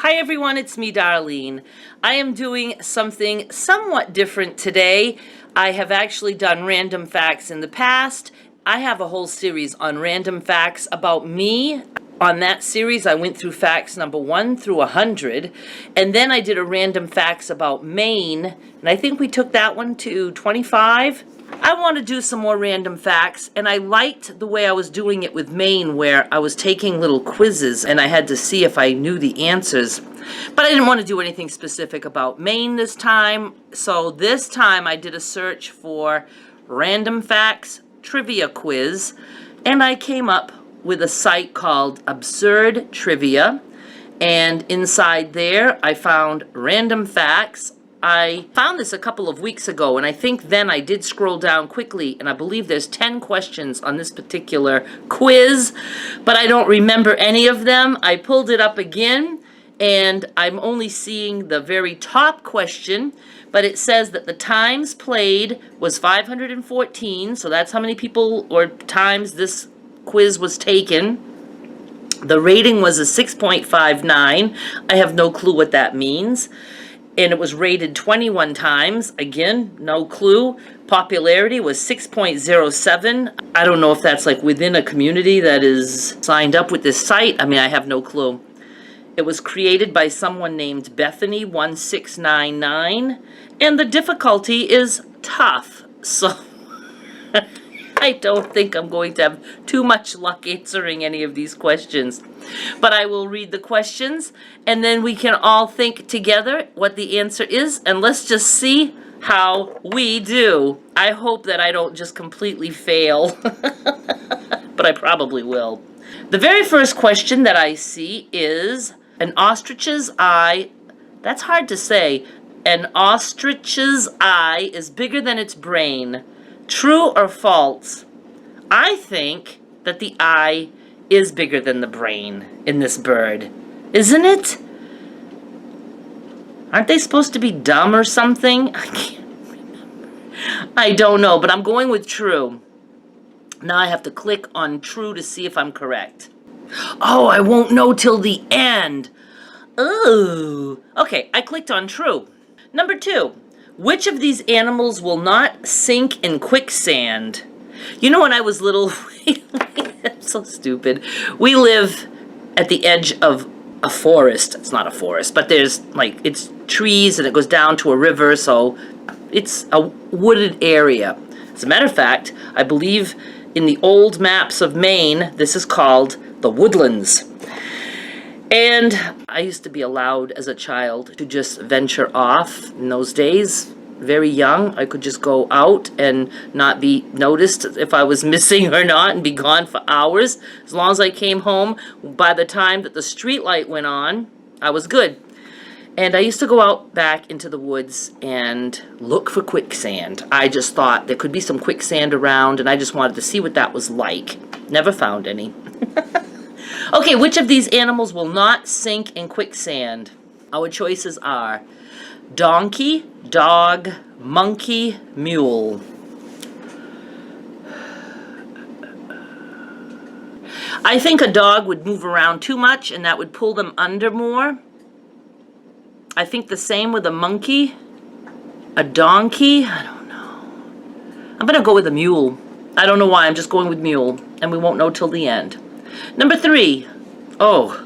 Hi everyone, it's me, Darlene. I am doing something somewhat different today. I have actually done random facts in the past. I have a whole series on random facts about me. On that series, I went through facts number 1 through 100, and then I did a random facts about Maine, and I think we took that one to 25. I want to do some more random facts, and I liked the way I was doing it with Maine, where I was taking little quizzes and I had to see if I knew the answers. But I didn't want to do anything specific about Maine this time, so this time I did a search for random facts trivia quiz, and I came up with a site called Absurd Trivia, and inside there I found random facts. I found this a couple of weeks ago, and I think then I did scroll down quickly, and I believe there's 10 questions on this particular quiz, but I don't remember any of them. I pulled it up again, and I'm only seeing the very top question, but it says that the times played was 514, so that's how many people or times this quiz was taken. The rating was a 6.59. I have no clue what that means. And it was rated 21 times. Again, no clue. Popularity was 6.07. I don't know if that's like within a community that is signed up with this site. I mean, I have no clue. It was created by someone named Bethany1699, and the difficulty is tough. So I don't think I'm going to have too much luck answering any of these questions. But I will read the questions, and then we can all think together what the answer is, and let's just see how we do. I hope that I don't just completely fail, but I probably will. The very first question that I see is, an ostrich's eye, that's hard to say, an ostrich's eye is bigger than its brain. True or false? I think that the eye is bigger than the brain in this bird. Isn't it? Aren't they supposed to be dumb or something? I can't remember. I don't know, but I'm going with true. Now I have to click on true to see if I'm correct. Oh, I won't know till the end. Ooh. Okay, I clicked on true. Number 2. Which of these animals will not sink in quicksand? You know, when I was little, I'm so stupid. We live at the edge of a forest. It's not a forest, but there's like, it's trees and it goes down to a river, so it's a wooded area. As a matter of fact, I believe in the old maps of Maine, this is called the woodlands. And I used to be allowed as a child to just venture off in those days. Very young, I could just go out and not be noticed if I was missing or not and be gone for hours. As long as I came home, by the time that the street light went on, I was good. And I used to go out back into the woods and look for quicksand. I just thought there could be some quicksand around, and I just wanted to see what that was like. Never found any. Okay, which of these animals will not sink in quicksand? Our choices are donkey, dog, monkey, mule. I think a dog would move around too much and that would pull them under more. I think the same with a monkey. A donkey, I don't know. I'm going to go with a mule. I don't know why, I'm just going with mule, and we won't know till the end. Number 3. Oh,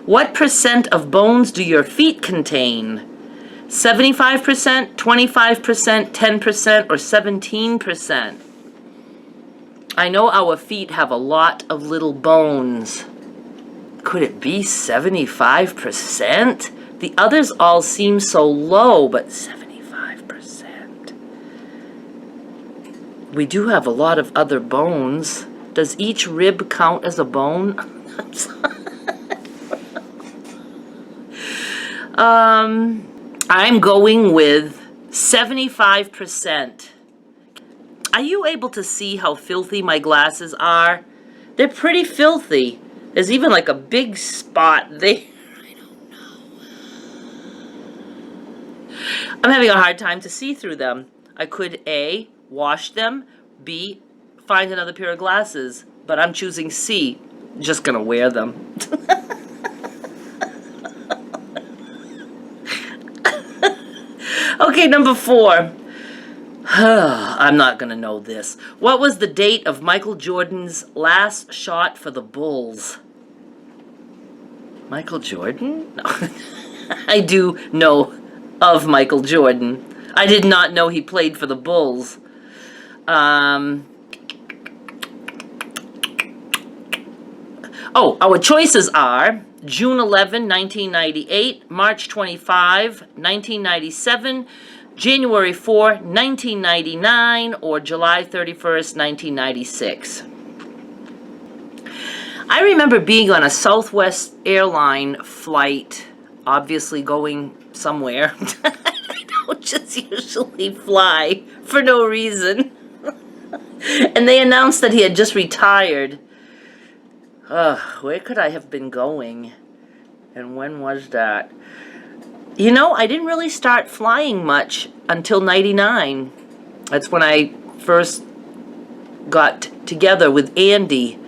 what percent of bones do your feet contain? 75%, 25%, 10%, or 17%? I know our feet have a lot of little bones. Could it be 75%? The others all seem so low, but 75%. We do have a lot of other bones. Does each rib count as a bone? I'm going with 75%. Are you able to see how filthy my glasses are? They're pretty filthy. There's even like a big spot there. I don't know. I'm having a hard time to see through them. I could A, wash them, B, find another pair of glasses, but I'm choosing C. Just gonna wear them. Okay, number 4. I'm not going to know this. What was the date of Michael Jordan's last shot for the Bulls? Michael Jordan? No. I do know of Michael Jordan. I did not know he played for the Bulls. Our choices are June 11, 1998, March 25, 1997, January 4, 1999, or July 31st, 1996. I remember being on a Southwest airline flight, obviously going somewhere. I don't just usually fly for no reason. And they announced that he had just retired. Where could I have been going? And when was that? You know, I didn't really start flying much until 99. That's when I first got together with Andy.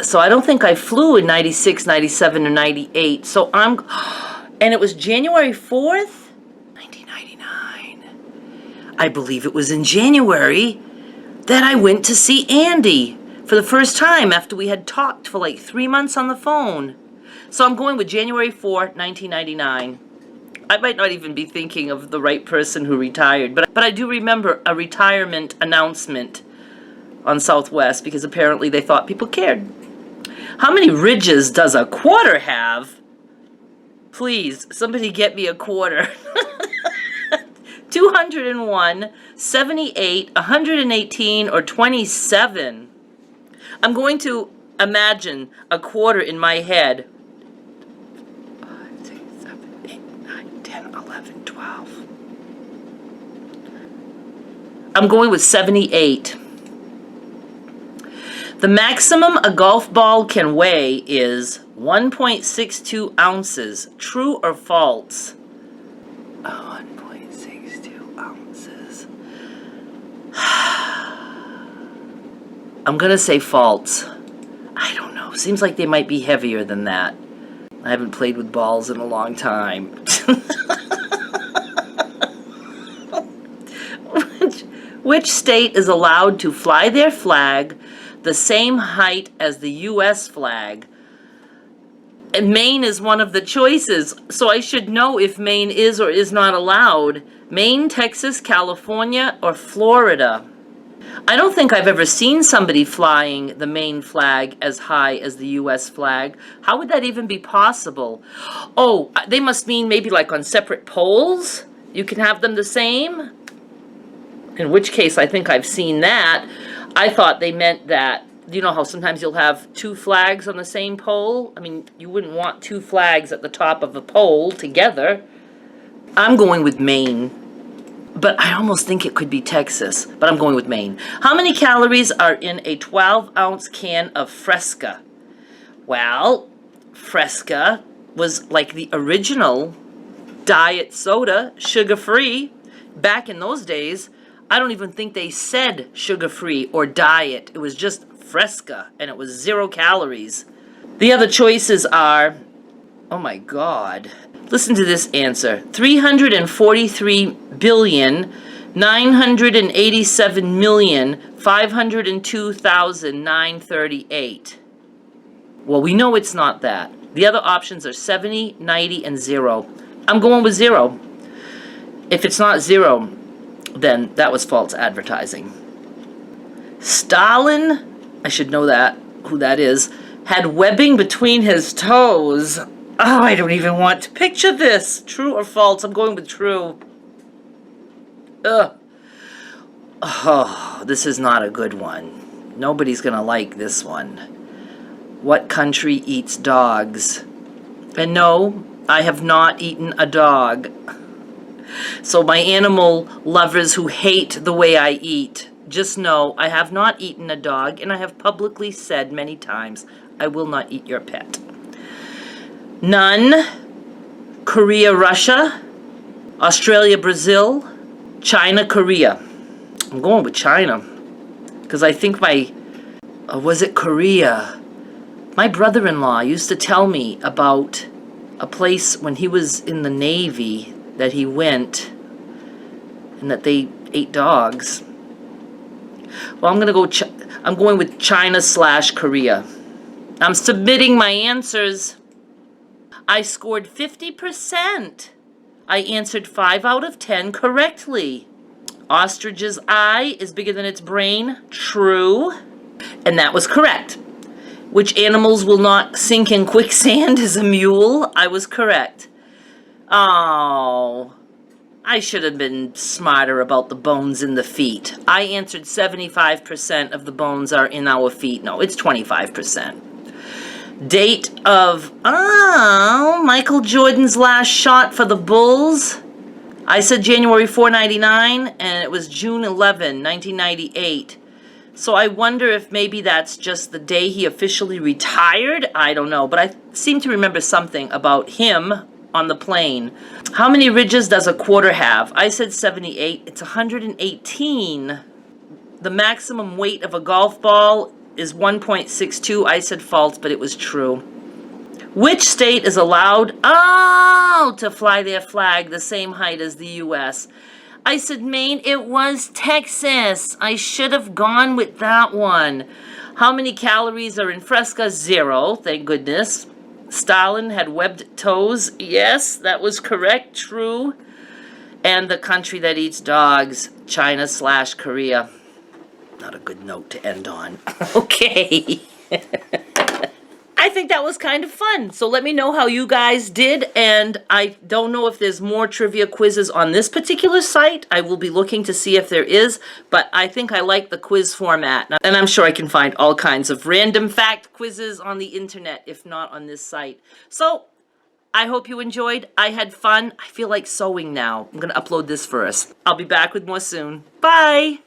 So I don't think I flew in 96, 97, or 98. And it was January 4th, 1999. I believe it was in January that I went to see Andy for the first time after we had talked for like 3 months on the phone. So I'm going with January 4, 1999. I might not even be thinking of the right person who retired, but I do remember a retirement announcement on Southwest because apparently they thought people cared. How many ridges does a quarter have? Please, somebody get me a quarter. 201, 78, 118, or 27. I'm going to imagine a quarter in my head. 5, 6, 7, 8, 9, 10, 11, 12. I'm going with 78. The maximum a golf ball can weigh is 1.62 ounces. True or false? 1.62 ounces. I'm going to say false. I don't know. Seems like they might be heavier than that. I haven't played with balls in a long time. Which state is allowed to fly their flag the same height as the U.S. flag? And Maine is one of the choices, so I should know if Maine is or is not allowed. Maine, Texas, California, or Florida? I don't think I've ever seen somebody flying the Maine flag as high as the U.S. flag. How would that even be possible? Oh, they must mean maybe like on separate poles? You can have them the same? In which case, I think I've seen that. I thought they meant that, you know how sometimes you'll have 2 flags on the same pole? I mean, you wouldn't want 2 flags at the top of a pole together. I'm going with Maine, but I almost think it could be Texas, but I'm going with Maine. How many calories are in a 12-ounce can of Fresca? Well, Fresca was like the original diet soda, sugar-free. Back in those days, I don't even think they said sugar-free or diet. It was just Fresca, and it was 0 calories. The other choices are, oh my God, listen to this answer. 343,987,502,938. Well, we know it's not that. The other options are 70, 90, and 0. I'm going with 0. If it's not 0, then that was false advertising. Stalin, I should know that, who that is, had webbing between his toes. Oh, I don't even want to picture this. True or false? I'm going with true. Ugh. Oh, this is not a good one. Nobody's gonna like this one. What country eats dogs? And no, I have not eaten a dog. So my animal lovers who hate the way I eat, just know I have not eaten a dog, and I have publicly said many times, I will not eat your pet. None. Korea, Russia. Australia, Brazil. China, Korea. I'm going with China, because I think was it Korea? My brother-in-law used to tell me about a place when he was in the Navy that he went. and that they ate dogs. Well, I'm going with China/Korea. I'm submitting my answers. I scored 50%. I answered 5 out of 10 correctly. Ostrich's eye is bigger than its brain. True. And that was correct. Which animals will not sink in quicksand is a mule. I was correct. Oh, I should have been smarter about the bones in the feet. I answered 75% of the bones are in our feet. No, it's 25%. Date of, Michael Jordan's last shot for the Bulls. I said January 4/99, and it was June 11, 1998. So I wonder if maybe that's just the day he officially retired. I don't know, but I seem to remember something about him on the plane. How many ridges does a quarter have? I said 78. It's 118. The maximum weight of a golf ball is 1.62. I said false, but it was true. Which state is allowed, to fly their flag the same height as the U.S.? I said Maine. It was Texas. I should have gone with that one. How many calories are in Fresca? 0, thank goodness. Stalin had webbed toes. Yes, that was correct. True. And the country that eats dogs, China/Korea. Not a good note to end on. Okay. I think that was kind of fun. So let me know how you guys did. And I don't know if there's more trivia quizzes on this particular site. I will be looking to see if there is. But I think I like the quiz format. And I'm sure I can find all kinds of random fact quizzes on the internet, if not on this site. So I hope you enjoyed. I had fun. I feel like sewing now. I'm going to upload this first. I'll be back with more soon. Bye.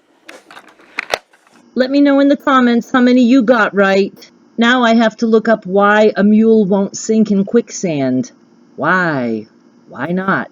Let me know in the comments how many you got right. Now I have to look up why a mule won't sink in quicksand. Why? Why not?